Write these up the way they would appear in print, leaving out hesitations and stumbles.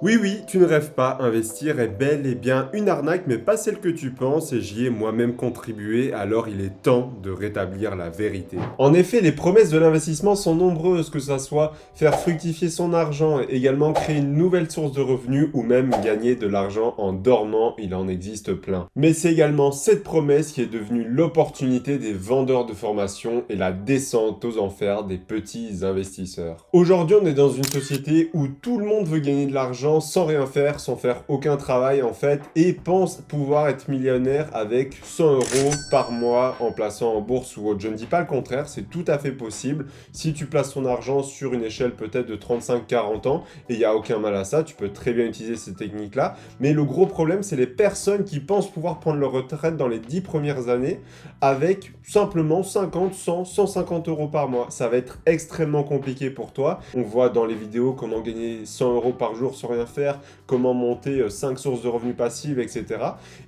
Oui, oui, tu ne rêves pas, investir est bel et bien une arnaque, mais pas celle que tu penses, et j'y ai moi-même contribué, alors il est temps de rétablir la vérité. En effet, les promesses de l'investissement sont nombreuses, que ça soit faire fructifier son argent, également créer une nouvelle source de revenus, ou même gagner de l'argent en dormant, il en existe plein. Mais c'est également cette promesse qui est devenue l'opportunité des vendeurs de formation et la descente aux enfers des petits investisseurs. Aujourd'hui, on est dans une société où tout le monde veut gagner de l'argent sans rien faire, sans faire aucun travail en fait, et pense pouvoir être millionnaire avec 100 euros par mois en plaçant en bourse ou autre. Je ne dis pas le contraire, c'est tout à fait possible. Si tu places ton argent sur une échelle peut-être de 35-40 ans, et il n'y a aucun mal à ça, tu peux très bien utiliser ces techniques-là. Mais le gros problème, c'est les personnes qui pensent pouvoir prendre leur retraite dans les 10 premières années avec simplement 50, 100, 150 euros par mois. Ça va être extrêmement compliqué pour toi. On voit dans les vidéos comment gagner 100 euros par jour sans rien faire, comment monter 5 sources de revenus passifs, etc.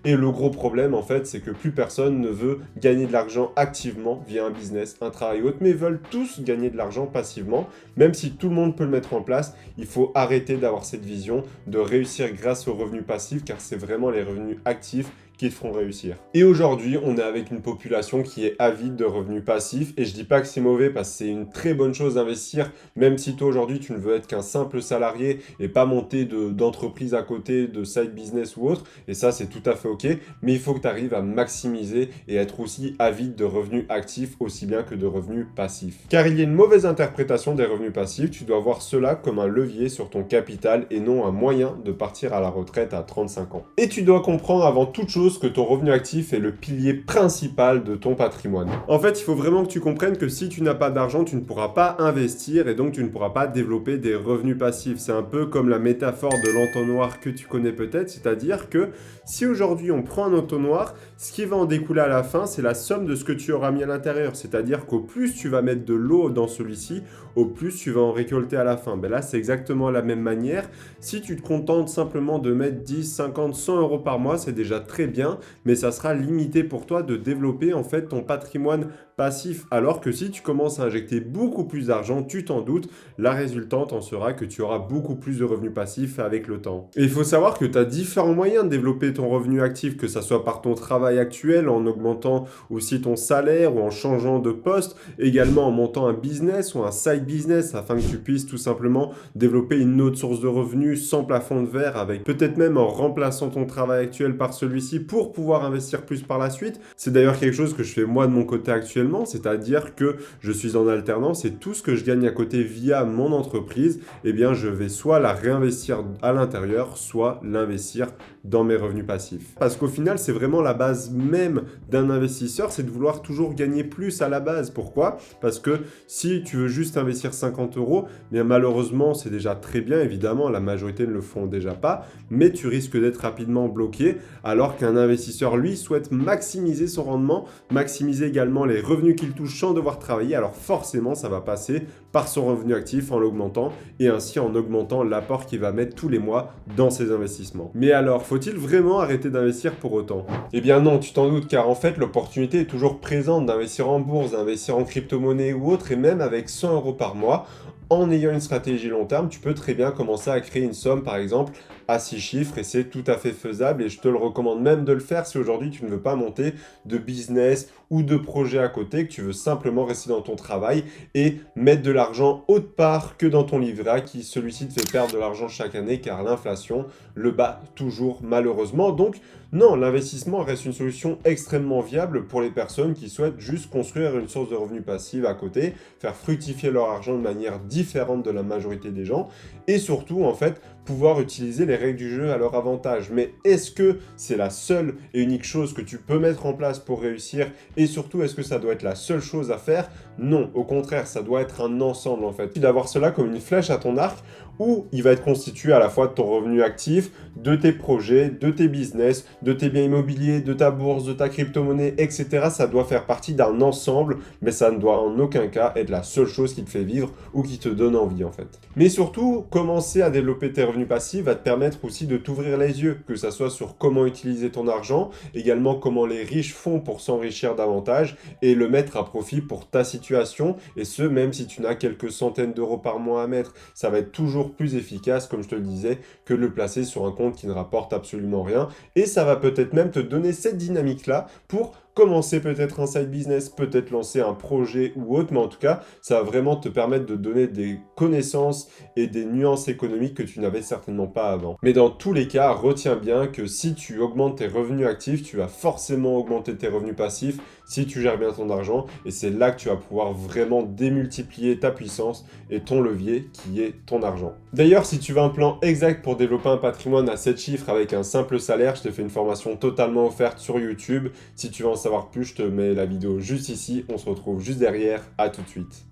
Et le gros problème, en fait, c'est que plus personne ne veut gagner de l'argent activement via un business, un travail ou autre, mais veulent tous gagner de l'argent passivement. Même si tout le monde peut le mettre en place, il faut arrêter d'avoir cette vision de réussir grâce aux revenus passifs, car c'est vraiment les revenus actifs qui te feront réussir. Et aujourd'hui, on est avec une population qui est avide de revenus passifs, et je dis pas que c'est mauvais parce que c'est une très bonne chose d'investir, même si toi aujourd'hui tu ne veux être qu'un simple salarié et pas monter d'entreprise à côté, de side business ou autre, et ça c'est tout à fait ok, mais il faut que tu arrives à maximiser et être aussi avide de revenus actifs aussi bien que de revenus passifs. Car il y a une mauvaise interprétation des revenus passifs, tu dois voir cela comme un levier sur ton capital et non un moyen de partir à la retraite à 35 ans. Et tu dois comprendre avant toute chose que ton revenu actif est le pilier principal de ton patrimoine. En fait, il faut vraiment que tu comprennes que si tu n'as pas d'argent, tu ne pourras pas investir et donc tu ne pourras pas développer des revenus passifs. C'est un peu comme la métaphore de l'entonnoir que tu connais peut-être, c'est-à-dire que si aujourd'hui on prend un entonnoir, ce qui va en découler à la fin, c'est la somme de ce que tu auras mis à l'intérieur. C'est-à-dire qu'au plus tu vas mettre de l'eau dans celui-ci, au plus tu vas en récolter à la fin. Ben là, c'est exactement la même manière. Si tu te contentes simplement de mettre 10, 50, 100 euros par mois, c'est déjà très bien, mais ça sera limité pour toi de développer en fait ton patrimoine passif, alors que si tu commences à injecter beaucoup plus d'argent, tu t'en doutes, la résultante en sera que tu auras beaucoup plus de revenus passifs avec le temps. Et il faut savoir que tu as différents moyens de développer ton revenu actif, que ça soit par ton travail actuel, en augmentant aussi ton salaire ou en changeant de poste, également en montant un business ou un side business afin que tu puisses tout simplement développer une autre source de revenus sans plafond de verre, avec peut-être même en remplaçant ton travail actuel par celui-ci pour pouvoir investir plus par la suite. C'est d'ailleurs quelque chose que je fais moi de mon côté actuellement, c'est-à-dire que je suis en alternance et tout ce que je gagne à côté via mon entreprise, eh bien je vais soit la réinvestir à l'intérieur, soit l'investir dans mes revenus passifs. Parce qu'au final, c'est vraiment la base même d'un investisseur, c'est de vouloir toujours gagner plus à la base. Pourquoi? Parce que si tu veux juste investir 50 euros, bien malheureusement, c'est déjà très bien, évidemment, la majorité ne le font déjà pas, mais tu risques d'être rapidement bloqué, alors qu'un investisseur, lui, souhaite maximiser son rendement, maximiser également les revenus qu'il touche sans devoir travailler, alors forcément, ça va passer par son revenu actif en l'augmentant, et ainsi en augmentant l'apport qu'il va mettre tous les mois dans ses investissements. Mais alors, faut-il vraiment arrêter d'investir pour autant? Eh bien non, tu t'en doutes, car en fait, l'opportunité est toujours présente d'investir en bourse, d'investir en crypto-monnaie ou autre, et même avec 100 euros par mois, en ayant une stratégie long terme, tu peux très bien commencer à créer une somme, par exemple, à 6 chiffres, et c'est tout à fait faisable, et je te le recommande même de le faire si aujourd'hui tu ne veux pas monter de business ou de projet à côté, que tu veux simplement rester dans ton travail et mettre de l'argent autre part que dans ton livret A, qui celui-ci te fait perdre de l'argent chaque année, car l'inflation le bat toujours malheureusement. Donc non, l'investissement reste une solution extrêmement viable pour les personnes qui souhaitent juste construire une source de revenus passive à côté, faire fructifier leur argent de manière différente de la majorité des gens, et surtout en fait pouvoir utiliser les règles du jeu à leur avantage. Mais est-ce que c'est la seule et unique chose que tu peux mettre en place pour réussir? Et surtout, est-ce que ça doit être la seule chose à faire? Non, au contraire, ça doit être un ensemble en fait. D'avoir cela comme une flèche à ton arc, où il va être constitué à la fois de ton revenu actif, de tes projets, de tes business, de tes biens immobiliers, de ta bourse, de ta crypto-monnaie, etc. Ça doit faire partie d'un ensemble, mais ça ne doit en aucun cas être la seule chose qui te fait vivre ou qui te donne envie en fait. Mais surtout, commencer à développer tes revenus passifs va te permettre aussi de t'ouvrir les yeux, que ça soit sur comment utiliser ton argent, également comment les riches font pour s'enrichir davantage et le mettre à profit pour ta situation, et ce même si tu n'as quelques centaines d'euros par mois à mettre. Ça va être toujours toujours plus efficace, comme je te le disais, que de le placer sur un compte qui ne rapporte absolument rien. Et ça va peut-être même te donner cette dynamique-là pour commencer peut-être un side business, peut-être lancer un projet ou autre, mais en tout cas, ça va vraiment te permettre de donner des connaissances et des nuances économiques que tu n'avais certainement pas avant. Mais dans tous les cas, retiens bien que si tu augmentes tes revenus actifs, tu vas forcément augmenter tes revenus passifs si tu gères bien ton argent, et c'est là que tu vas pouvoir vraiment démultiplier ta puissance et ton levier qui est ton argent. D'ailleurs, si tu veux un plan exact pour développer un patrimoine à 7 chiffres avec un simple salaire, je te fais une formation totalement offerte sur YouTube. Si tu veux en savoir plus, je te mets la vidéo juste ici, on se retrouve juste derrière, à tout de suite.